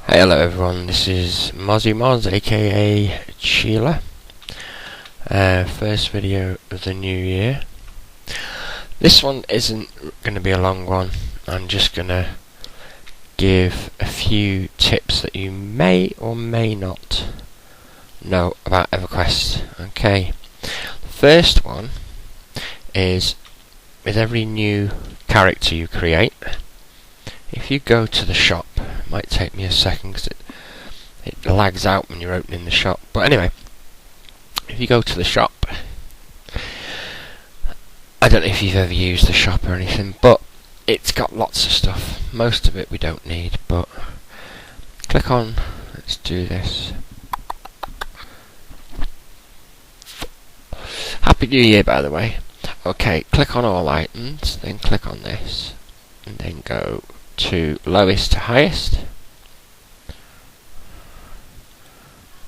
Hello everyone, this is Mozzie Moz, aka Sheila. First video of the new year. This one isn't going to be a long one. I'm just going to give a few tips that you may or may not know about EverQuest. Okay, the first one is with every new character you create, if you go to the shop, it might take me a second because it lags out when you're opening the shop, but anyway, if you go to the shop, I don't know if you've ever used the shop or anything, but it's got lots of stuff. Most of it we don't need, but click on, let's do this. Happy New Year, by the way. Okay, click on all items, then click on this, and then go to lowest to highest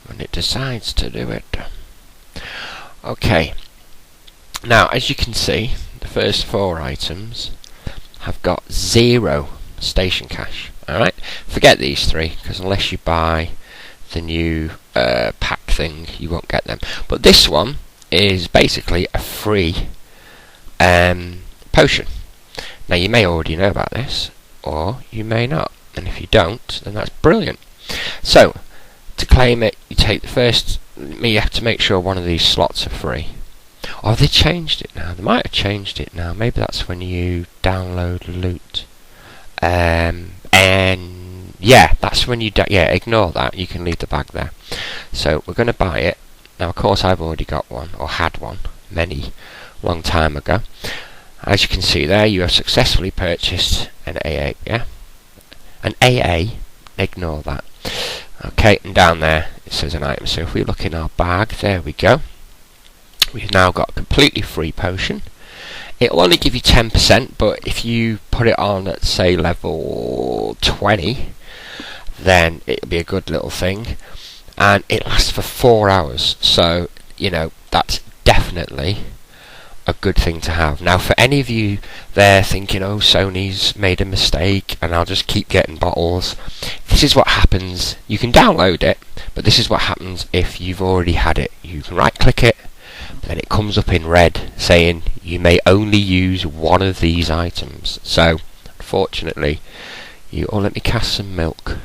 when it decides to do it. Okay, now as you can see, the first 4 items have got 0 station cash. Alright, forget these 3 because unless you buy the new pack thing you won't get them, but this one is basically a free potion. Now you may already know about this, or you may not, and if you don't, then that's brilliant. So to claim it, you take the first, you have to make sure one of these slots are free. Or have they changed it now? They might have changed it now. Maybe that's when you download loot. And yeah, that's when you ignore that, you can leave the bag there. So we're going to buy it. Now of course I've already got one, or had one, long time ago. As you can see there, you have successfully purchased an AA, yeah? An AA, ignore that. Okay, and down there it says an item. So if we look in our bag, there we go. We've now got a completely free potion. It'll only give you 10%, but if you put it on at, say, level 20, then it'll be a good little thing. And it lasts for 4 hours, so, you know, that's definitely a good thing to have. Now for any of you there thinking, oh, Sony's made a mistake and I'll just keep getting bottles, this is what happens. You can download it, but this is what happens if you've already had it. You can right click it, then it comes up in red saying you may only use one of these items. So unfortunately let me cast some milk.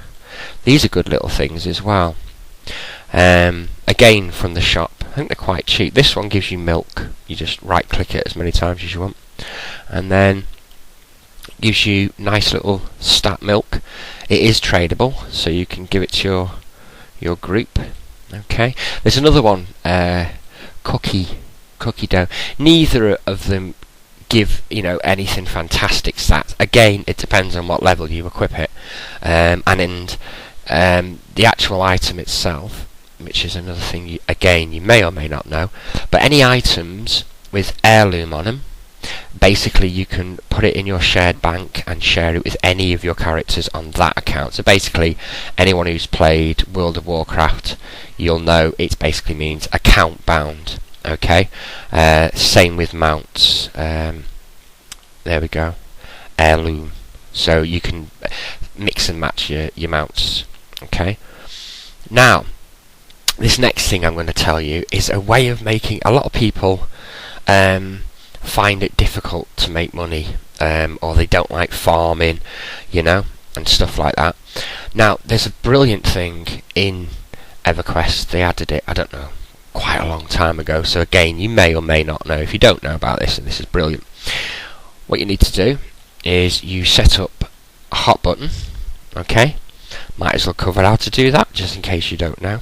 These are good little things as well. Again from the shop, I think they're quite cheap. This one gives you milk. You just right click it as many times as you want, and then gives you nice little stat milk. It is tradable, so you can give it to your group. Okay, there's another one, cookie dough. Neither of them give anything fantastic stats. Again, it depends on what level you equip it, and the actual item itself, which is another thing you may or may not know, but any items with heirloom on them, basically you can put it in your shared bank and share it with any of your characters on that account. So basically anyone who's played World of Warcraft, you'll know it basically means account bound. Okay, same with mounts. There we go, heirloom, so you can mix and match your mounts. Okay, now this next thing I'm going to tell you is a way of making. A lot of people find it difficult to make money, or they don't like farming, and stuff like that. Now there's a brilliant thing in EverQuest. They added it, I don't know, quite a long time ago, so again you may or may not know. If you don't know about this, and this is brilliant, what you need to do is you set up a hot button. Okay, might as well cover how to do that just in case you don't know.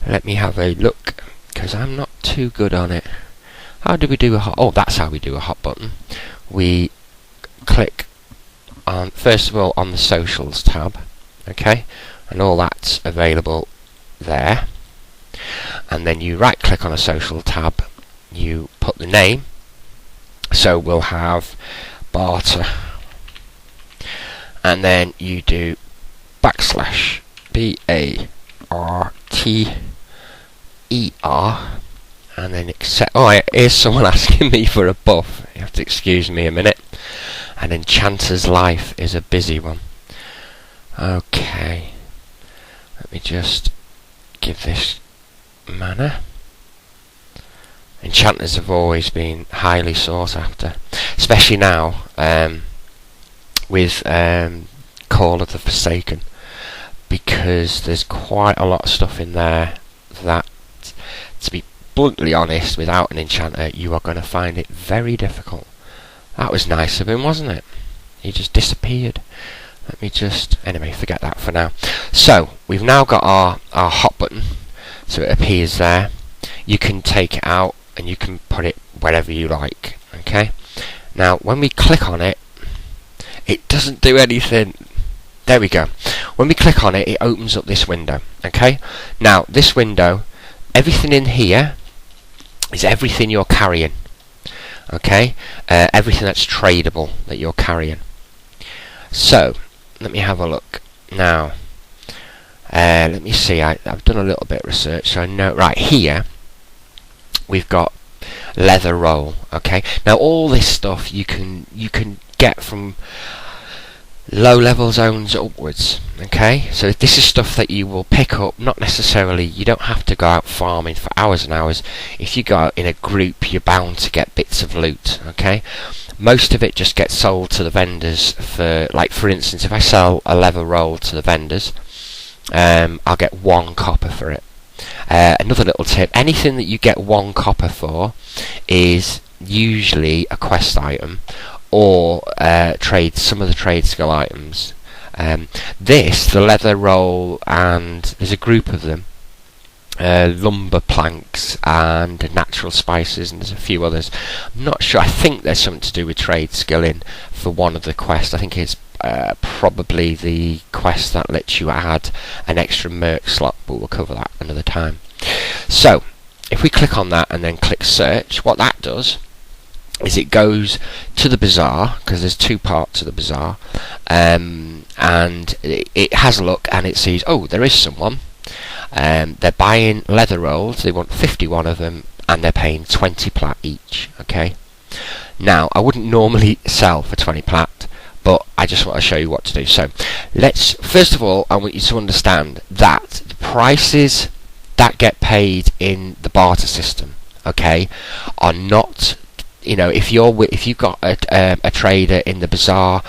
Let me have a look, because I'm not too good on it. How do we do a hot... Oh, that's how we do a hot button. We click on, first of all, on the socials tab, okay, and all that's available there. And then you right click on a social tab, you put the name, so we'll have barter, and then you do /BARTER, and then accept. Oh, here's someone asking me for a buff. You have to excuse me a minute. And Enchanter's Life is a busy one. Okay, Let me just give this mana. Enchanters have always been highly sought after, especially now with Call of the Forsaken, because there's quite a lot of stuff in there that, to be bluntly honest, without an enchanter you are going to find it very difficult. That was nice of him, wasn't it? He just disappeared. Let me just... Anyway, forget that for now. So, we've now got our hot button, so it appears there. You can take it out and you can put it wherever you like. Okay? Now, when we click on it, it doesn't do anything. There we go. When we click on it, it opens up this window. Okay? Now, this window, everything in here is everything you're carrying. Okay? Everything that's tradable that you're carrying. So, let me have a look. Now, let me see. I've done a little bit of research, so I know. Right, here, we've got leather roll. Okay? Now, all this stuff you can get from low level zones upwards. Okay, so this is stuff that you will pick up. Not necessarily, you don't have to go out farming for hours and hours. If you go out in a group, you're bound to get bits of loot. Okay, most of it just gets sold to the vendors for, like, for instance, if I sell a leather roll to the vendors, I'll get 1 copper for it. Another little tip: anything that you get 1 copper for is usually a quest item, or some of the trade skill items. The leather roll, and there's a group of them, lumber planks and natural spices, and there's a few others. I'm not sure. I think there's something to do with trade skilling for one of the quests. I think it's probably the quest that lets you add an extra merc slot, but we'll cover that another time. So if we click on that and then click search, what that does is it goes to the bazaar, because there's 2 parts to the bazaar, and it has a look and it sees, oh, there is someone, they're buying leather rolls, they want 51 of them, and they're paying 20 plat each. Okay, now I wouldn't normally sell for 20 plat, but I just want to show you what to do. So let's, first of all, I want you to understand that the prices that get paid in the barter system, okay, are not, you know, if you've got a trader in the bazaar,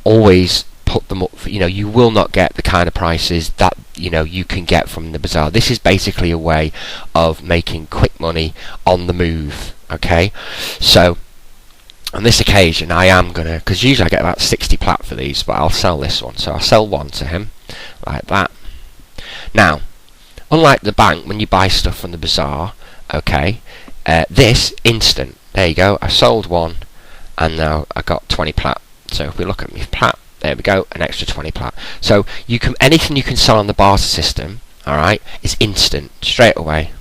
always put them up. You know, you will not get the kind of prices that, you know, you can get from the bazaar. This is basically a way of making quick money on the move. Okay, so on this occasion, I am gonna, because usually I get about 60 plat for these, but I'll sell this one. So I'll sell 1 to him, like that. Now, unlike the bank, when you buy stuff from the bazaar, okay, this instant. There you go, I sold 1 and now I got 20 plat. So if we look at my plat, there we go, an extra 20 plat. So you can, anything you can sell on the barter system, alright, is instant, straight away.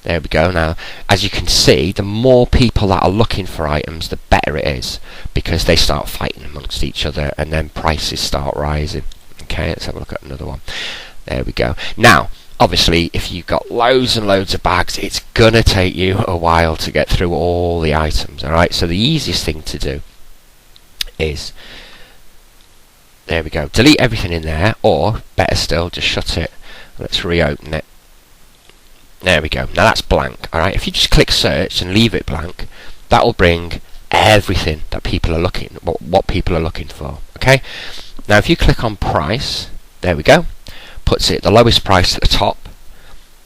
There we go. Now, as you can see, the more people that are looking for items, the better it is, because they start fighting amongst each other and then prices start rising. Okay, let's have a look at another one. There we go. Now, obviously, if you've got loads and loads of bags, it's gonna take you a while to get through all the items. Alright, so the easiest thing to do is, there we go, delete everything in there, or better still, just shut it. Let's reopen it. There we go. Now that's blank. Alright, if you just click search and leave it blank, that will bring everything that people are looking, what people are looking for. Okay, now if you click on price, there we go, puts it the lowest price at the top,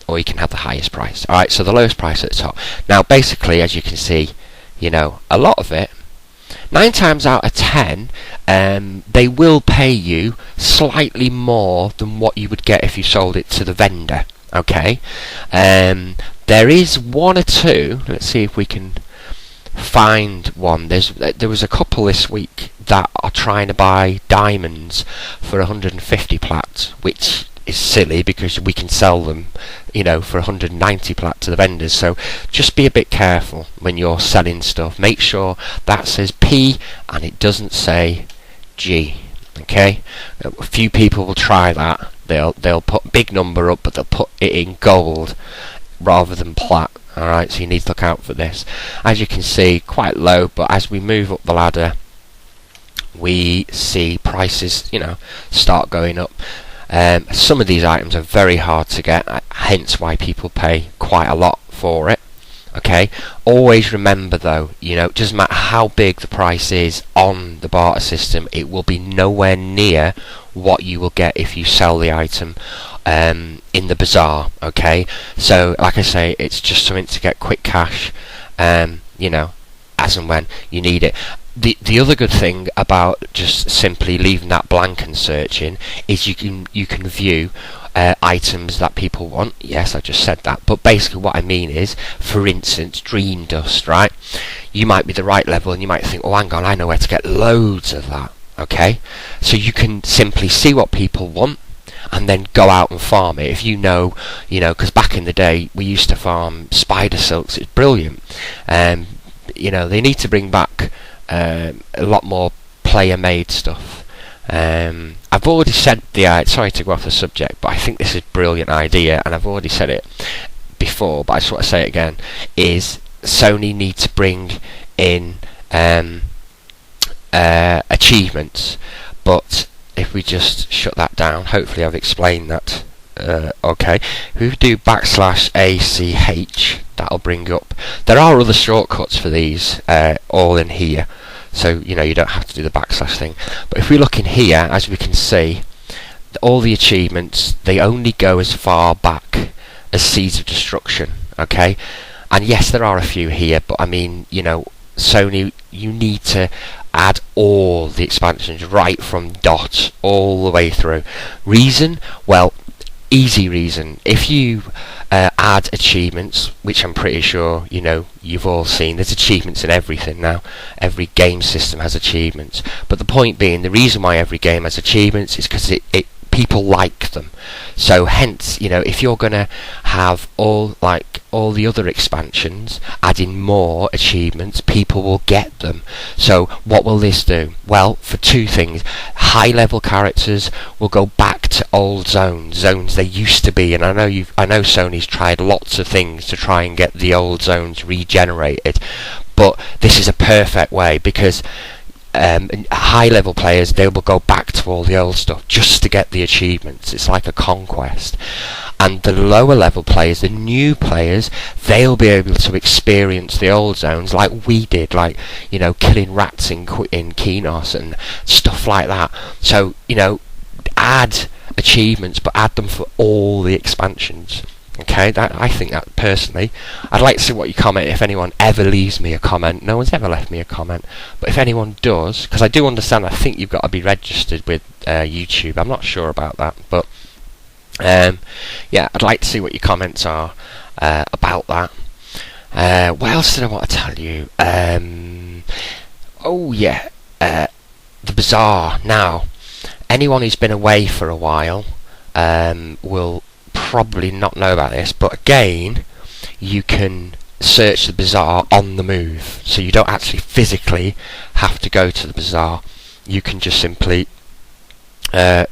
or you can have the highest price. Alright, so the lowest price at the top. Now basically, as you can see, you know, a lot of it, 9 times out of 10, they will pay you slightly more than what you would get if you sold it to the vendor. Okay, there is 1 or 2, let's see if we can find one. There was a couple this week that are trying to buy diamonds for 150 plat, which is silly because we can sell them, you know, for 190 plat to the vendors. So just be a bit careful when you're selling stuff. Make sure that says P and it doesn't say G. Okay, a few people will try that. They'll put a big number up, but they'll put it in gold rather than plat. Alright, so you need to look out for this. As you can see, quite low, but as we move up the ladder, we see prices, you know, start going up. Some of these items are very hard to get, hence why people pay quite a lot for it. Okay, always remember though, it doesn't matter how big the price is on the barter system, it will be nowhere near what you will get if you sell the item in the bazaar. Okay, so like I say, it's just something to get quick cash, as and when you need it. The other good thing about just simply leaving that blank and searching is you can view items that people want. Yes, I just said that, but basically what I mean is, for instance, dream dust, right? You might be the right level and you might think, oh hang on, I know where to get loads of that. Okay, so you can simply see what people want and then go out and farm it. If because back in the day we used to farm spider silks. It's brilliant. They need to bring back a lot more player made stuff. I've already said sorry to go off the subject, but I think this is a brilliant idea, and I've already said it before, but I just want to say it again, is Sony need to bring in achievements. But if we just shut that down, hopefully I've explained that. Okay, if we do \ACH, that'll bring up, there are other shortcuts for these all in here, so you don't have to do the / thing. But if we look in here, as we can see, all the achievements, they only go as far back as Seeds of Destruction. Okay, and yes, there are a few here, but I mean, Sony, you need to add all the expansions right from dot all the way through. Reason? Well, easy reason. If you add achievements, which I'm pretty sure you've all seen, there's achievements in everything now. Every game system has achievements, but the point being, the reason why every game has achievements is because it people like them. So hence, if you're gonna have all the other expansions adding more achievements, people will get them. So what will this do? Well, for two things. High level characters will go back to old zones they used to be, and I know Sony's tried lots of things to try and get the old zones regenerated, but this is a perfect way, because high level players, they will go back to all the old stuff just to get the achievements. It's like a conquest. And the lower level players, the new players, they'll be able to experience the old zones like we did, killing rats in Kenos and stuff like that. So add achievements, but add them for all the expansions. Okay, I think that personally, I'd like to see what you comment if anyone ever leaves me a comment. No one's ever left me a comment, but if anyone does, because I do understand, I think you've got to be registered with YouTube. I'm not sure about that, but yeah, I'd like to see what your comments are about that. What else did I want to tell you? Oh yeah, the bazaar. Now, anyone who's been away for a while will probably not know about this, but again, you can search the bazaar on the move, so you don't actually physically have to go to the bazaar. You can just simply do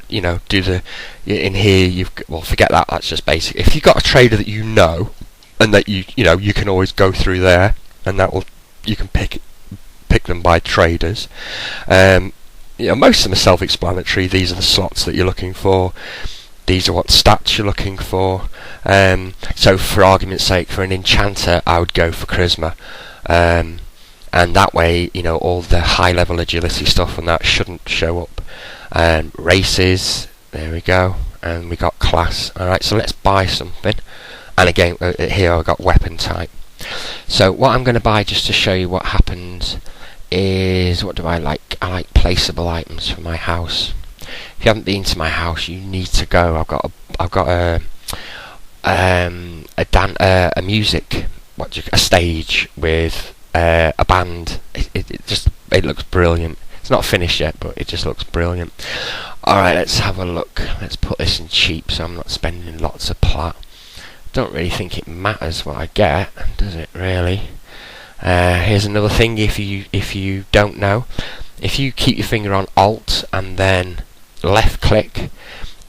in here. Forget that, that's just basic. If you've got a trader that and that you can always go through there, and you can pick them by traders. Most of them are self-explanatory. These are the slots that you're looking for. These are what stats you're looking for. So for argument's sake, for an enchanter, I would go for charisma, and that way, all the high level agility stuff and that shouldn't show up. Races, there we go, and we got class. Alright, so let's buy something, and again, here I've got weapon type. So what I'm going to buy, just to show you what happens, is, what do I like? I like placeable items for my house. If you haven't been to my house, you need to go. I've got a music, a stage with a band. It looks brilliant. It's not finished yet, but it just looks brilliant. Alright, let's have a look. Let's put this in cheap, so I'm not spending lots of plat. Don't really think it matters what I get, does it really? Here's another thing, if you don't know. If you keep your finger on Alt and then left click,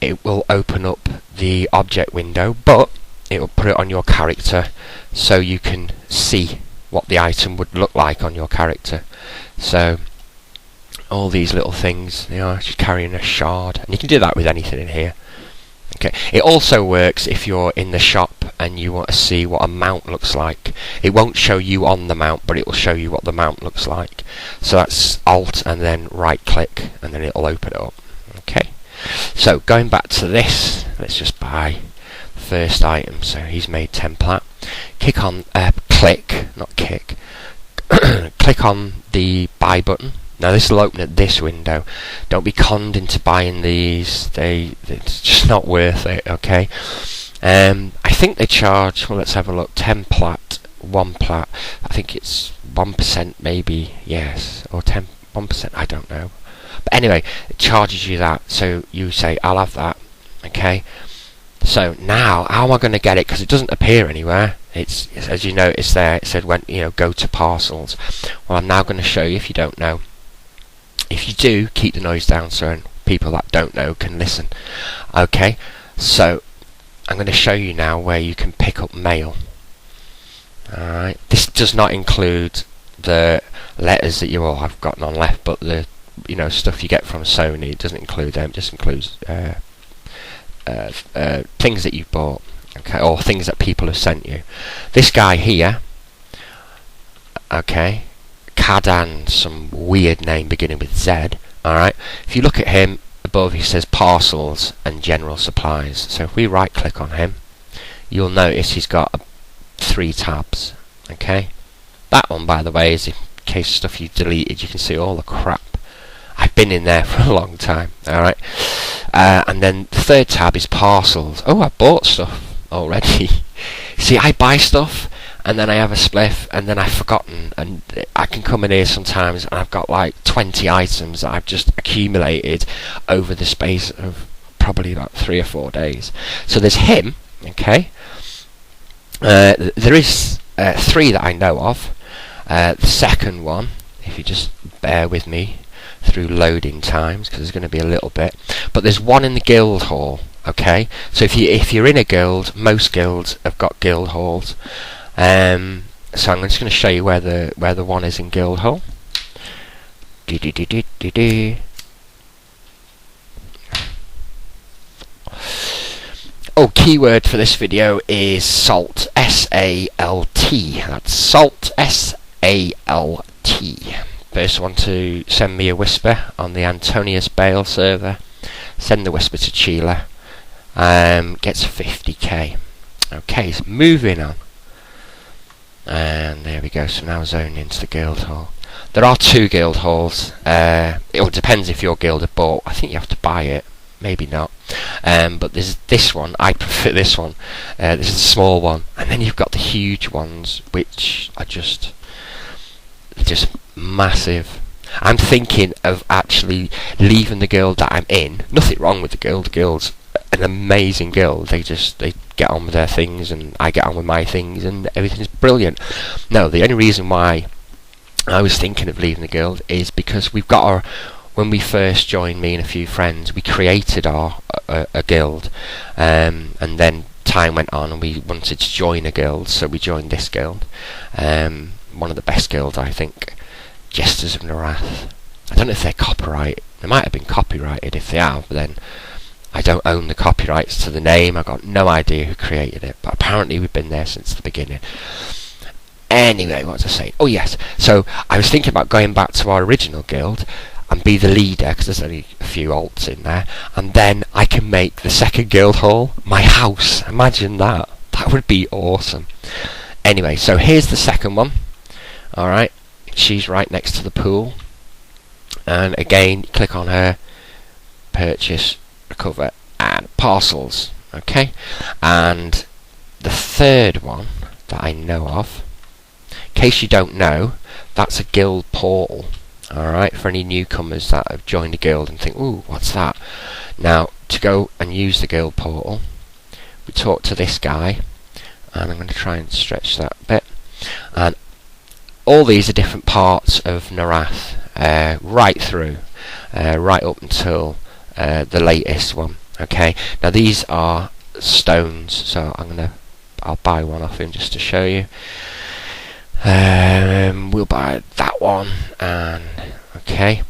it will open up the object window, but it will put it on your character so you can see what the item would look like on your character. So all these little things, just carrying a shard, and you can do that with anything in here. Okay, it also works if you're in the shop and you want to see what a mount looks like. It won't show you on the mount, but it will show you what the mount looks like. So that's Alt and then right click, and then it'll open it up. Okay, so going back to this, let's just buy the first item. So he's made 10 plat. Click on click on the buy button. Now this will open at this window. Don't be conned into buying these. It's just not worth it. Okay. I think they charge. Well, let's have a look. 10 plat, 1 plat. I think it's 1% maybe. Yes, or 1%. I don't know. But anyway, it charges you that. So you say, I'll have that. Okay. So now, how am I going to get it? Because it doesn't appear anywhere. It's as you notice there. It said when go to parcels. Well, I'm now going to show you if you don't know. If you do, keep the noise down so people that don't know can listen. Okay, so I'm going to show you now where you can pick up mail. Alright, this does not include the letters that you all have gotten on left, but the stuff you get from Sony. It doesn't include them. It just includes things that you've bought, okay, or things that people have sent you. This guy here, okay, Kadan, some weird name beginning with Z. Alright, if you look at him above, he says parcels and general supplies. So if we right click on him, you'll notice he's got 3 tabs. Okay, that one, by the way, is in case stuff you've deleted. You can see all the crap. I've been in there for a long time. Alright, and then the 3rd tab is parcels. Oh, I bought stuff already. See, I buy stuff and then I have a spliff and then I've forgotten, and I can come in here sometimes and I've got like 20 items that I've just accumulated over the space of probably about 3 or 4 days. So there's him. Okay, there is 3 that I know of. The second one, if you just bear with me through loading times, because there's going to be a little bit, but there's one in the guild hall. Okay, so if you're in a guild, most guilds have got guild halls. So I'm just going to show you where the one is in guild hall. Oh, keyword for this video is salt, S-A-L-T. That's salt, S-A-L-T. First one to send me a whisper on the Antonius Bale server. Send the whisper to Chile. Gets 50k. Okay, so moving on. And there we go. So now zoning into the guild hall. There are 2 guild halls. It all depends if your guild have bought. I think you have to buy it. Maybe not. But there's this one. I prefer this one. This is a small one. And then you've got the huge ones, which are just massive. I'm thinking of actually leaving the guild that I'm in. Nothing wrong with the guild. The guild's an amazing guild. They get on with their things and I get on with my things and everything's brilliant. No, the only reason why I was thinking of leaving the guild is because we've got when we first joined, me and a few friends, we created a guild, and then time went on and we wanted to join a guild, so we joined this guild. One of the best guilds, I think, Jesters of Narath. I don't know if they're copyright. They might have been copyrighted. If they have, then I don't own the copyrights to the name. I've got no idea who created it, but apparently we've been there since the beginning. Anyway, what was I saying? Oh yes, so I was thinking about going back to our original guild and be the leader, because there's only a few alts in there, and then I can make the second guild hall my house. Imagine that. That would be awesome. Anyway, so here's the second one. Alright, she's right next to the pool, and again, click on her, purchase, recover, and parcels. Okay, and the third one that I know of, in case you don't know, that's a guild portal. Alright, for any newcomers that have joined a guild and think, ooh, what's that? Now, to go and use the guild portal, we talk to this guy, and I'm going to try and stretch that a bit, and all these are different parts of Narath, right through, right up until the latest one. Okay, now these are stones, so I'll buy one off him just to show you. We'll buy that one, and okay,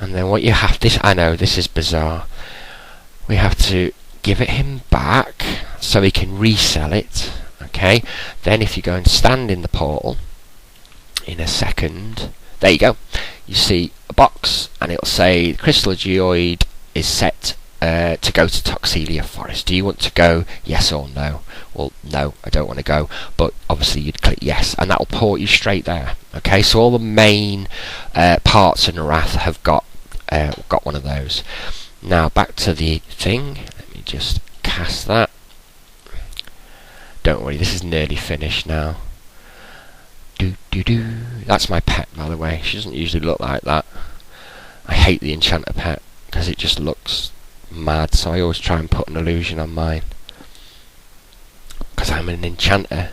and then what you have, I know this is bizarre, we have to give it him back so he can resell it. Okay, then if you go and stand in the portal in a second, there you go, you see a box and it'll say crystal geoid is set to go to Toxelia Forest. Do you want to go, yes or no? Well, no, I don't want to go, but obviously you'd click yes and that will port you straight there. Okay, so all the main parts in Narath have got one of those. Now back to the thing, let me just cast that. Don't worry, this is nearly finished now. That's my pet, by the way. She doesn't usually look like that. I hate the enchanter pet because it just looks mad, so I always try and put an illusion on mine because I'm an enchanter.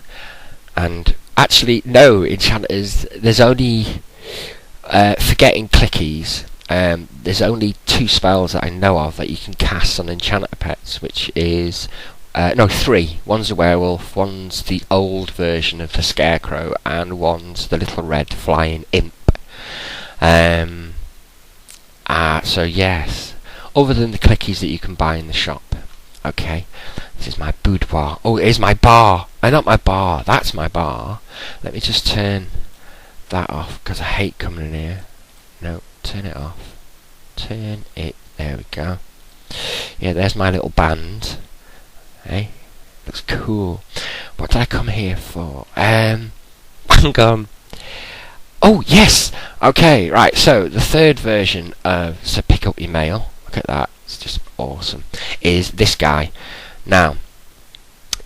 And actually, no, enchanters, there's only forgetting clickies. There's only 2 spells that I know of that you can cast on enchanter pets, which is no, 3. One's a werewolf, one's the old version of the scarecrow, and one's the little red flying imp. So yes, other than the clickies that you can buy in the shop. Okay, this is my boudoir. Oh, it is my bar. Not my bar, that's my bar. Let me just turn that off because I hate coming in here. No, turn it off. Turn it, there we go. Yeah, there's my little band. Hey, looks cool. What did I come here for? Hang on. Oh yes. Okay, right. So the third version of so pick up your mail. Look at that. It's just awesome. Is this guy. Now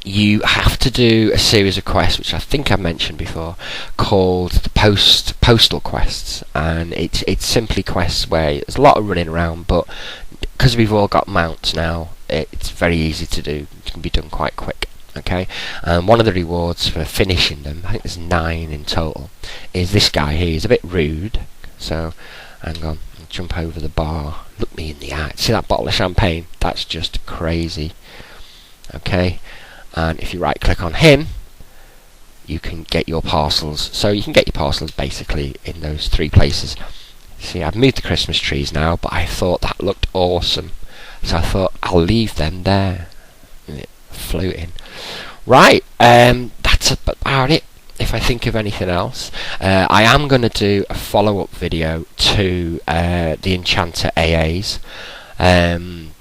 you have to do a series of quests, which I think I mentioned before, called the postal quests, and it's simply quests where there's a lot of running around, but because we've all got mounts now, it's very easy to do. It can be done quite quick. Okay, and one of the rewards for finishing them, I think there's 9 in total, is this guy here. He's a bit rude, so hang on, I'll jump over the bar. Look me in the eye. See that bottle of champagne? That's just crazy. Okay, and if you right click on him, you can get your parcels. So you can get your parcels basically in those 3 places. See, I've moved the Christmas trees now, but I thought that looked awesome, so I thought I'll leave them there, floating. Right, that's about it. If I think of anything else, I am going to do a follow-up video to the Enchanter AAs,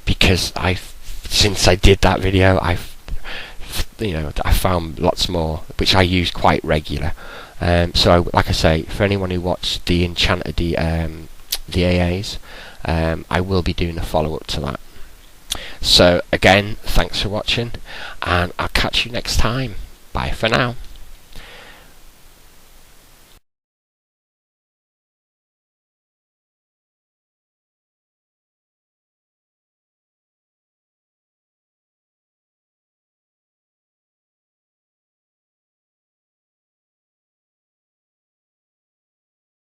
because since I did that video, I found lots more which I use quite regular. So like I say, for anyone who watched the Enchanter the AAs, I will be doing a follow-up to that. So again, thanks for watching, and I'll catch you next time. Bye for now.